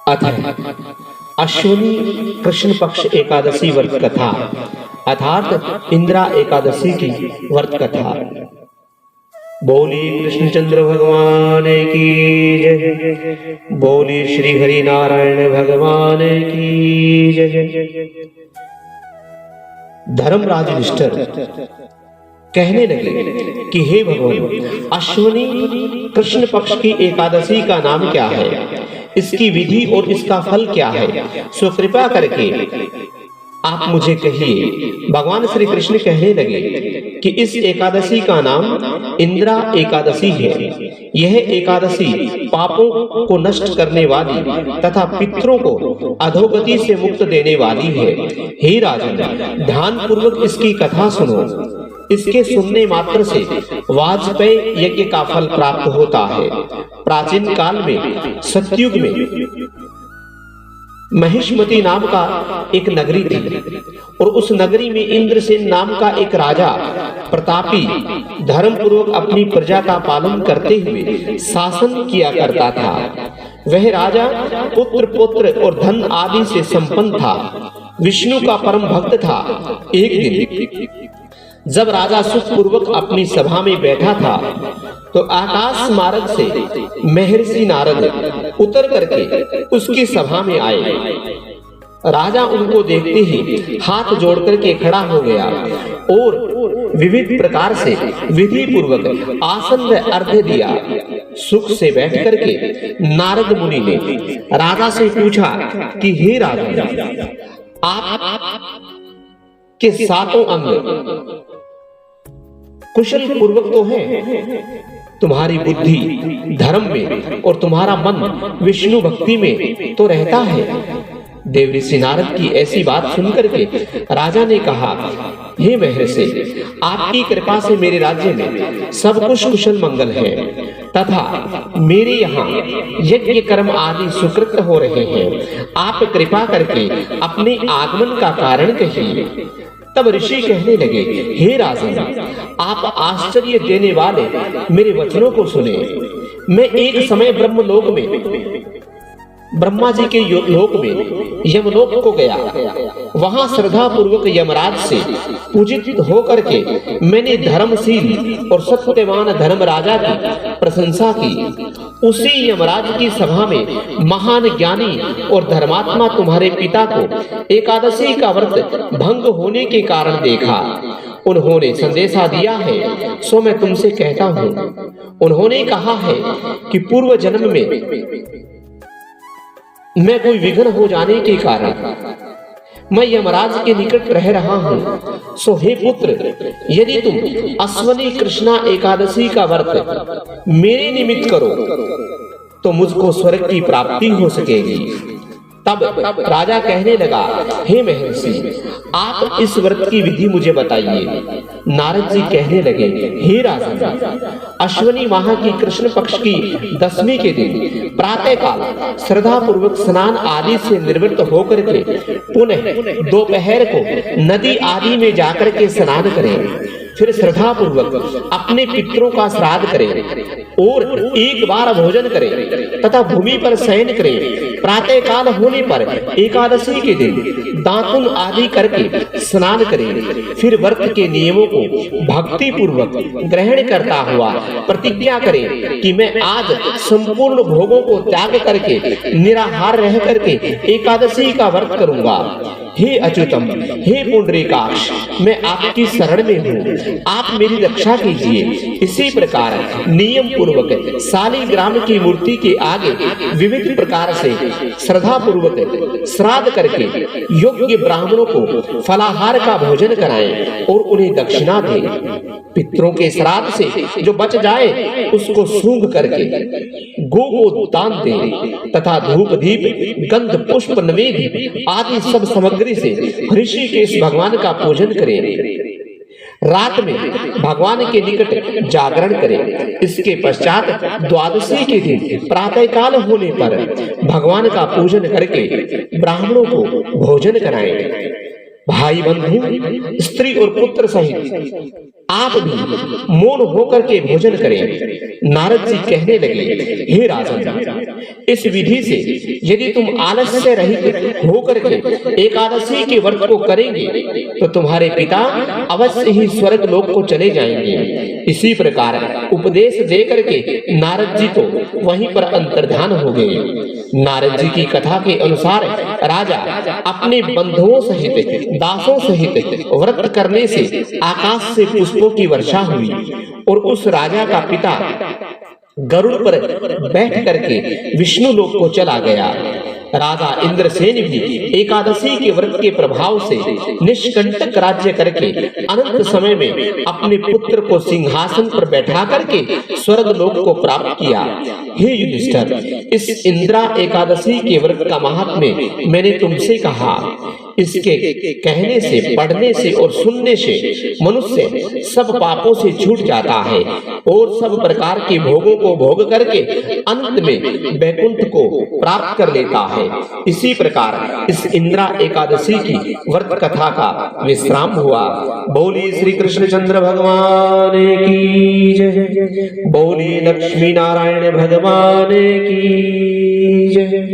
अथ अश्विनी कृष्ण पक्ष एकादशी व्रत कथा अर्थात इंदिरा एकादशी की व्रत कथा। बोली कृष्णचंद्र भगवान की जय। बोली श्री हरि नारायण भगवान की जय। धर्मराज युधिष्ठिर कहने लगे कि हे भगवान, अश्विनी कृष्ण पक्ष की एकादशी का नाम क्या है, इसकी विधि और इसका फल क्या है, सो कृपा करके आप मुझे कहिए। भगवान श्री कृष्ण कहने लगे कि इस एकादशी का नाम इंदिरा एकादशी है। यह एकादशी पापों को नष्ट करने वाली तथा पितरों को अधोगति से मुक्त देने वाली है। हे राजन, ध्यान पूर्वक इसकी कथा सुनो। इसके सुनने मात्र से वाजपेयी यज्ञ का फल प्राप्त होता है। प्राचीन काल में सतयुग में महिष्मती नाम का एक नगरी थी और उस नगरी में इंद्रसेन नाम का एक राजा प्रतापी धर्म पूर्वक अपनी प्रजा का पालन करते हुए शासन किया करता था। वह राजा पुत्र पौत्र और धन आदि से संपन्न था। विष्णु का परम भक्त था। एक दिन जब राजा सुखपूर्वक अपनी सभा में बैठा था तो आकाश मार्ग से महर्षि नारद उतर करके उसकी सभा में आए। राजा उनको देखते ही हाथ जोड़ करके खड़ा हो गया और विविध प्रकार से विधि पूर्वक आसन व अर्घ्य दिया। सुख से बैठ करके नारद मुनि ने राजा से पूछा कि हे राजा, आप के सातों अंग कुशल पूर्वक तो है, तुम्हारी बुद्धि धर्म में और तुम्हारा मन विष्णु भक्ति में तो रहता है। देवऋषि नारद की ऐसी बात सुनकर के राजा ने कहा, हे महर्षि, आपकी कृपा से मेरे राज्य में सब कुछ कुशल मंगल है तथा मेरे यहाँ यज्ञ कर्म आदि सुकृत हो रहे हैं। आप कृपा करके अपने आगमन का कारण कहिए। तब ऋषि कहने लगे, हे राजन, आप आश्चर्य देने वाले मेरे वचनों को सुने। मैं एक समय ब्रह्मलोक में ब्रह्मा जी के लोक में यमलोक को गया। वहां श्रद्धा पूर्वक यमराज से पूजित होकर के मैंने धर्मशील और सत्यवान धर्म राजा की प्रशंसा की। उसी यमराज की सभा में महान ज्ञानी और धर्मात्मा तुम्हारे पिता को एकादशी का व्रत भंग होने के कारण देखा। उन्होंने संदेशा दिया है, सो मैं तुमसे कहता हूँ। उन्होंने कहा है कि पूर्व जन्म में मैं कोई विघ्न हो जाने के कारण मैं यमराज के निकट रह रहा हूँ। सो हे पुत्र, यदि तुम अश्विनी कृष्णा एकादशी का व्रत मेरे निमित्त करो तो मुझको स्वर्ग की प्राप्ति हो सकेगी। तब राजा कहने लगा, हे महर्षि, आप इस व्रत की विधि मुझे बताइए। नारद जी कहने लगे, हे राजा, अश्विनी माह की कृष्ण पक्ष की दशमी के दिन प्रातः काल श्रद्धा पूर्वक स्नान आदि से निवृत्त होकर के पुनः दोपहर को नदी आदि में जाकर के स्नान करें। फिर श्रद्धा पूर्वक अपने पितरों का श्राद्ध करें और एक बार भोजन करें तथा भूमि पर शयन करें। प्रातः काल होने पर एकादशी के दिन दातुन आदि करके स्नान करें। फिर व्रत के नियमों को भक्ति पूर्वक ग्रहण करता हुआ प्रतिज्ञा करें कि मैं आज संपूर्ण भोगों को त्याग करके निराहार रह करके एकादशी का व्रत करूंगा। हे अच्युतम, हे पुंडरीकाक्ष, मैं आपकी शरण में हूँ, आप मेरी रक्षा कीजिए। इसी प्रकार नियम पूर्वक शालिग्राम की मूर्ति के आगे विविध प्रकार से श्रद्धा पूर्वक श्राद्ध करके योग्य ब्राह्मणों को फलाहार का भोजन कराएं और उन्हें दक्षिणा दें। पितरों के श्राद्ध से जो बच जाए उसको सूंघ करके गो को दान दें तथा धूप दीप गंध पुष्प नवेद आदि सब सामग्री से ऋषिकेश भगवान का पूजन करें। रात में भगवान के निकट जागरण करें। इसके पश्चात द्वादशी के दिन प्रातः काल होने पर भगवान का पूजन करके ब्राह्मणों को भोजन कराएं। भाई बंधु, स्त्री और पुत्र सहित आप भी मौन होकर के भोजन करें। नारद जी कहने लगे, हे राजन, इस विधि से यदि तुम आलस्य रहित होकर के एकादशी के व्रत को करेंगे तो तुम्हारे पिता अवश्य ही स्वर्ग लोक को चले जाएंगे। इसी प्रकार उपदेश देकर के नारद जी तो वहीं पर अंतर्धान हो गए। नारद जी की कथा के अनुसार राजा अपने बंधुओं सहित दासों सहित व्रत करने से आकाश से पुष्पों की वर्षा हुई और उस राजा का पिता गरुड़ पर बैठ करके विष्णु लोक को चला गया। राजा इंद्रसेन भी एकादशी के व्रत के प्रभाव से निष्कंटक राज्य करके अनंत समय में अपने पुत्र को सिंहासन पर बैठा करके स्वर्ग लोक को प्राप्त किया। हे युधिष्ठिर, इस इंद्रा एकादशी के व्रत का महात्म्य मैंने तुमसे कहा। इसके कहने से, पढ़ने से और सुनने से मनुष्य सब पापों से छूट जाता है और सब प्रकार के भोगों को भोग करके अंत में वैकुंठ को प्राप्त कर लेता है। इसी प्रकार इस इंद्रा एकादशी की व्रत कथा का विश्राम हुआ। बोली श्री कृष्णचंद्र भगवान की जय, बोली लक्ष्मी नारायण भगवान की जय।